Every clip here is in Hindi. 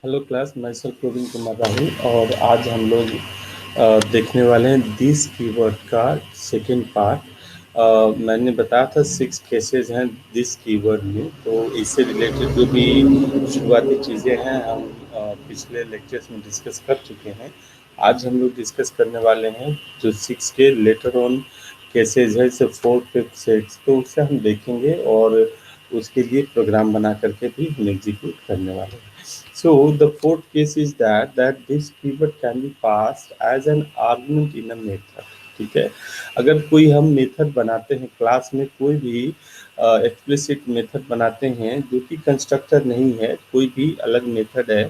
हेलो क्लास, मैं सर प्रवीण कुमार राहुल और आज हम लोग देखने वाले हैं दिस कीवर्ड का सेकंड पार्ट। मैंने बताया था 6 केसेस हैं दिस कीवर्ड में, तो इससे रिलेटेड जो भी शुरुआती चीज़ें हैं हम पिछले लेक्चर्स में डिस्कस कर चुके हैं। आज हम लोग डिस्कस करने वाले हैं जो 6 के लेटर ऑन केसेस है, जैसे 4, 5, 6, तो उससे हम देखेंगे और उसके लिए प्रोग्राम बना करके भी हम एग्जीक्यूट करने वाले हैं। So the fourth case is that this keyword can be passed as an argument in a method. ठीक है, अगर कोई हम मेथड बनाते हैं क्लास में, कोई भी एक्सप्लिसिट मेथड बनाते हैं जो कि कंस्ट्रक्टर नहीं है, कोई भी अलग मेथड है,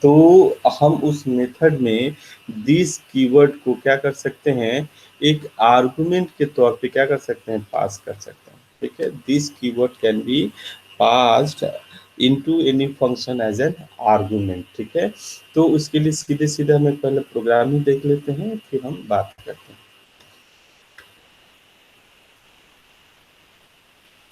तो हम उस मेथड में दिस कीवर्ड को क्या कर सकते हैं, एक आर्गुमेंट के तौर पे क्या कर सकते हैं, पास कर सकते हैं। ठीक है, this keyword can be passed into any function as an argument. ठीक है, तो उसके लिए सीधे सीधे हमें पहले प्रोग्राम ही देख लेते हैं, फिर हम बात करते हैं।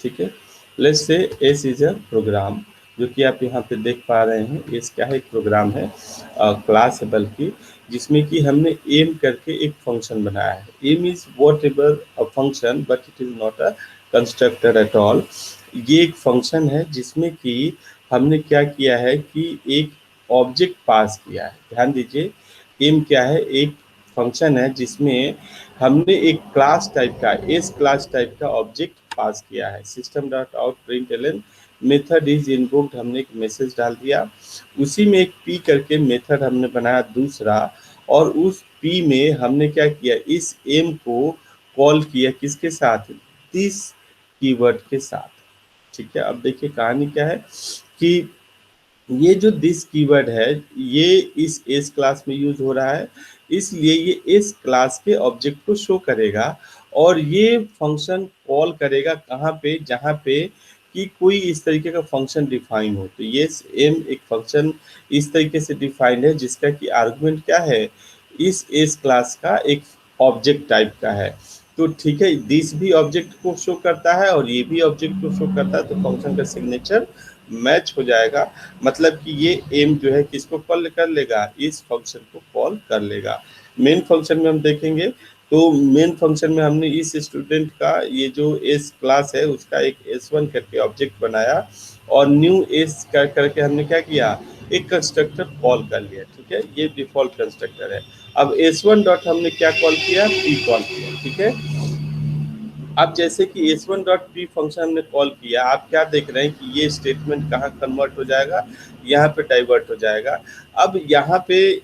ठीक है, let's say S is a programme, जो कि आप यहाँ पे देख पा रहे हैं। एस क्या है, एक प्रोग्राम है, क्लास है बल्कि, जिसमें कि हमने एम करके एक फंक्शन बनाया है। M is whatever a function but it is not a constructor at all. ये एक फंक्शन है जिसमें कि हमने क्या किया है कि एक ऑब्जेक्ट पास किया है। ध्यान दीजिए, एम क्या है, एक फंक्शन है जिसमें हमने एक क्लास टाइप का, एस क्लास टाइप का ऑब्जेक्ट पास किया है। System dot out println method is invoked, हमने एक मैसेज डाल दिया। उसी में एक पी करके मेथड हमने बनाया दूसरा, और उस पी में हमने क्या किया, इस एम को कॉल किया किसके साथ, दिस कीवर्ड के साथ। ठीक है, अब देखिए कहानी क्या है कि ये जो दिस कीवर्ड है, ये इस एस क्लास में यूज हो रहा है, इसलिए ये इस क्लास के ऑब्जेक्ट को शो करेगा। और ये फंक्शन कॉल करेगा कहाँ पे, जहाँ पे कि कोई इस तरीके का फंक्शन डिफाइन हो। तो ये एम एक फंक्शन इस तरीके से डिफाइंड है जिसका कि आर्गुमेंट क्या है, इस एस क्लास का एक ऑब्जेक्ट टाइप का है। तो ठीक है, दिस भी ऑब्जेक्ट को शो करता है और ये भी ऑब्जेक्ट को शो करता है, तो फंक्शन का सिग्नेचर मैच हो जाएगा। मतलब कि ये एम जो है किसको कॉल कर लेगा, इस फंक्शन को कॉल कर लेगा। मेन फंक्शन में हम देखेंगे, तो मेन फंक्शन में हमने इस स्टूडेंट का ये जो एस क्लास है उसका एक S1 करके ऑब्जेक्ट बनाया, और न्यू एस कर करके हमने क्या किया, एक कंस्ट्रक्टर कॉल कर लिया। ठीक है, ये डिफॉल्ट कंस्ट्रक्टर है। अब S1 डॉट हमने क्या कॉल किया, पी कॉल किया। ठीक है, अब जैसे कि S1 डॉट पी फंक्शन हमने कॉल किया, आप क्या देख रहे हैं कि ये स्टेटमेंट कहाँ कन्वर्ट हो जाएगा, यहाँ पे डाइवर्ट हो जाएगा। अब यहाँ पे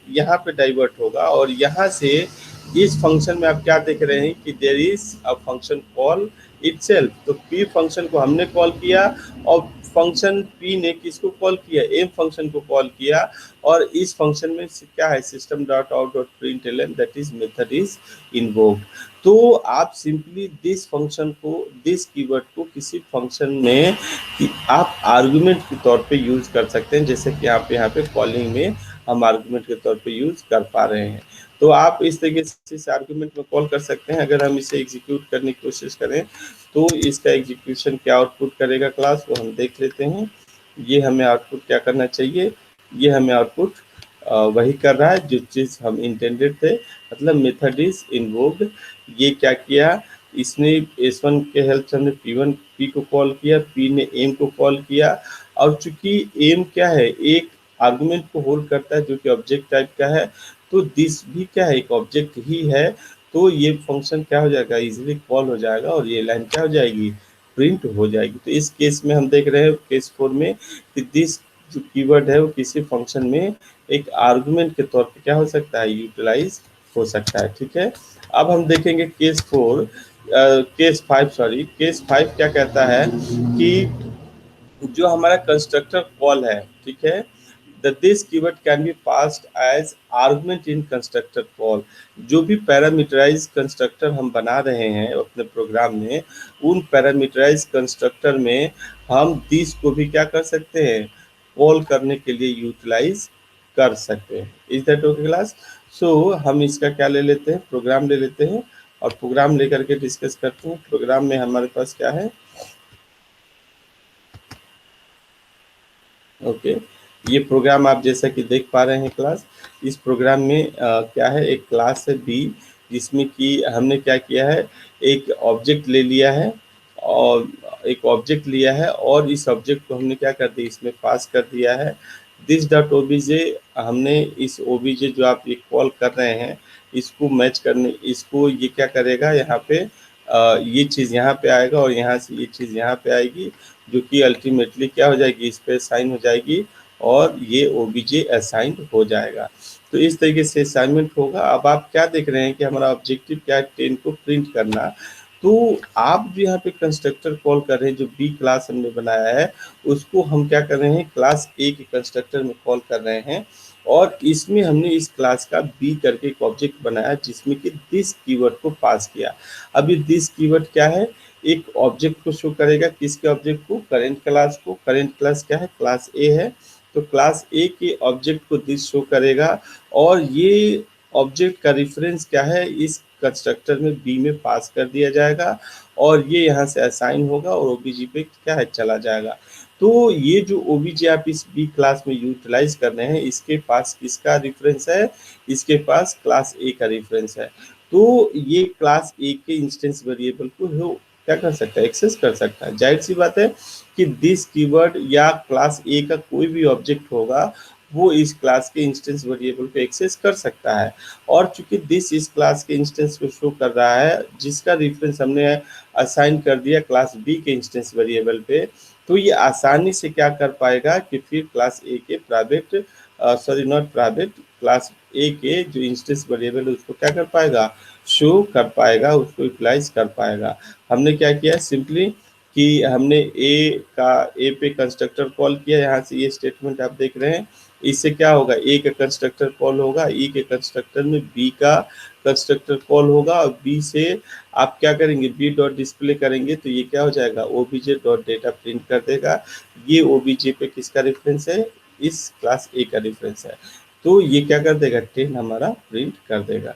डाइवर्ट होगा, और यहाँ से इस फंक्शन में आप क्या देख रहे हैं कि there is a function call itself. तो पी फंक्शन को हमने कॉल किया, और फंक्शन पी ने किसको कॉल किया, एम फंक्शन को कॉल किया। और इस फंक्शन में क्या है, system dot out dot println that is method is invoked. तो आप सिंपली दिस फंक्शन को, दिस कीवर्ड को किसी फंक्शन में कि आप आर्गुमेंट के तौर पे यूज कर सकते हैं, जैसे कि आप यहाँ पे कॉलिंग में हम आर्गुमेंट के तौर पे यूज कर पा रहे हैं। तो आप इस तरीके से इस आर्गुमेंट में कॉल कर सकते हैं। अगर हम इसे एग्जीक्यूट करने की कोशिश करें, तो इसका एग्जीक्यूशन क्या आउटपुट करेगा क्लास, वो हम देख लेते हैं। ये हमें आउटपुट क्या करना चाहिए, ये हमें आउटपुट वही कर रहा है जो चीज़ हम इंटेंडेड थे, मतलब मेथड इज इन्वोक्ड। ये क्या किया, इसने S1 के हेल्प से हमने P1 P को कॉल किया, P ने M को कॉल किया। और चूंकि M क्या है, एक आर्गुमेंट को होल्ड करता है जो कि ऑब्जेक्ट टाइप का है, तो दिस भी क्या है, एक ऑब्जेक्ट ही है। तो ये फंक्शन क्या हो जाएगा, इजीली कॉल हो जाएगा, और ये लाइन क्या हो जाएगी, प्रिंट हो जाएगी। तो इस केस में हम देख रहे हैं केस 4 में कि दिस जो कीवर्ड है वो किसी फंक्शन में एक आर्गुमेंट के तौर पे क्या हो सकता है, यूटिलाइज हो सकता है। ठीक है, अब हम देखेंगे केस 5 क्या कहता है कि जो हमारा कंस्ट्रक्टर कॉल है, ठीक है, the this keyword can be passed as argument in constructor call. जो भी पैरामीटराइज कंस्ट्रक्टर हम बना रहे हैं अपने प्रोग्राम में, उन पैरामीटराइज कंस्ट्रक्टर में हम दिस को भी क्या कर सकते हैं, कॉल करने के लिए यूटिलाइज कर सकते हैं। Is that okay class. So हम इसका क्या ले लेते हैं, प्रोग्राम ले लेते हैं, और प्रोग्राम लेकर के डिस्कस करते हैं। प्रोग्राम में हमारे पास क्या है, ओके, ये प्रोग्राम आप जैसा कि देख पा रहे हैं क्लास, इस प्रोग्राम में क्या है, एक क्लास है बी, जिसमें कि हमने क्या किया है, एक ऑब्जेक्ट ले लिया है और एक ऑब्जेक्ट लिया है और इस ऑब्जेक्ट को हमने क्या कर दिया, इसमें पास कर दिया है दिस डॉट ओबीजे। हमने इस ओबीजे जो आप ये कॉल कर रहे हैं, इसको मैच करने, इसको ये क्या करेगा, यहाँ पे ये चीज़ यहाँ पे आएगा और यहाँ से ये चीज़ यहाँ पे आएगी, जो कि अल्टीमेटली क्या हो जाएगी, इस पे असाइन हो जाएगी और ये ओबीजे असाइंड हो जाएगा। तो इस तरीके से असाइनमेंट होगा। अब आप क्या देख रहे हैं कि हमारा ऑब्जेक्टिव क्या है, 10 को प्रिंट करना। तो आप जो यहाँ पे कंस्ट्रक्टर कॉल कर रहे हैं, जो बी क्लास हमने बनाया है, उसको हम क्या कर रहे हैं, क्लास ए के कंस्ट्रक्टर में कॉल कर रहे हैं और इसमें हमने इस क्लास का बी करके एक ऑब्जेक्ट बनाया, जिसमें कि दिस कीवर्ड को पास किया। अब ये दिस कीवर्ड क्या है, एक ऑब्जेक्ट को शो करेगा, किसके ऑब्जेक्ट को, करेंट क्लास को। करेंट क्लास क्या है, क्लास ए है, तो क्लास ए के ऑब्जेक्ट को दिस शो करेगा और ये ऑब्जेक्ट का रेफरेंस क्या है, इस कंस्ट्रक्टर में बी में पास कर दिया जाएगा और ये यहाँ से असाइन होगा और ओबीजी पे क्या है, चला जाएगा। तो ये जो ओबीजे आप इस बी क्लास में यूटिलाइज कर रहे हैं, इसके पास किसका रेफरेंस है, इसके पास क्लास ए का रेफरेंस है। तो ये क्लास ए के इंस्टेंस वेरिएबल को हो क्या कर सकता है, एक्सेस कर सकता है। जाहिर सी बात है कि दिस कीवर्ड या क्लास ए का कोई भी ऑब्जेक्ट होगा, वो इस क्लास के इंस्टेंस वेरिएबल को एक्सेस कर सकता है। और चूंकि दिस इस क्लास के इंस्टेंस को शो कर रहा है, जिसका रेफरेंस हमने असाइन कर दिया क्लास बी के इंस्टेंस वेरिएबल पे, तो ये आसानी से क्या कर पाएगा कि फिर क्लास ए के private, sorry not private, class ए के जो इंस्टेंस वेरिएबल है उसको क्या कर पाएगा, शो कर पाएगा, उसको यूटिलाइज कर पाएगा। हमने क्या किया, सिंपली कि हमने ए पे कंस्ट्रक्टर कॉल किया, यहाँ से ये स्टेटमेंट आप देख रहे हैं, इससे क्या होगा, ए का कंस्ट्रक्टर कॉल होगा, ई के कंस्ट्रक्टर में बी का कंस्ट्रक्टर कॉल होगा और बी से आप क्या करेंगे, बी डॉट डिस्प्ले करेंगे, तो ये क्या हो जाएगा, ओबीजे डॉट डेटा प्रिंट कर देगा। ये ओबीजे पे किसका रेफरेंस है, इस क्लास ए का रेफरेंस है, तो ये क्या कर देगा, 10 हमारा प्रिंट कर देगा।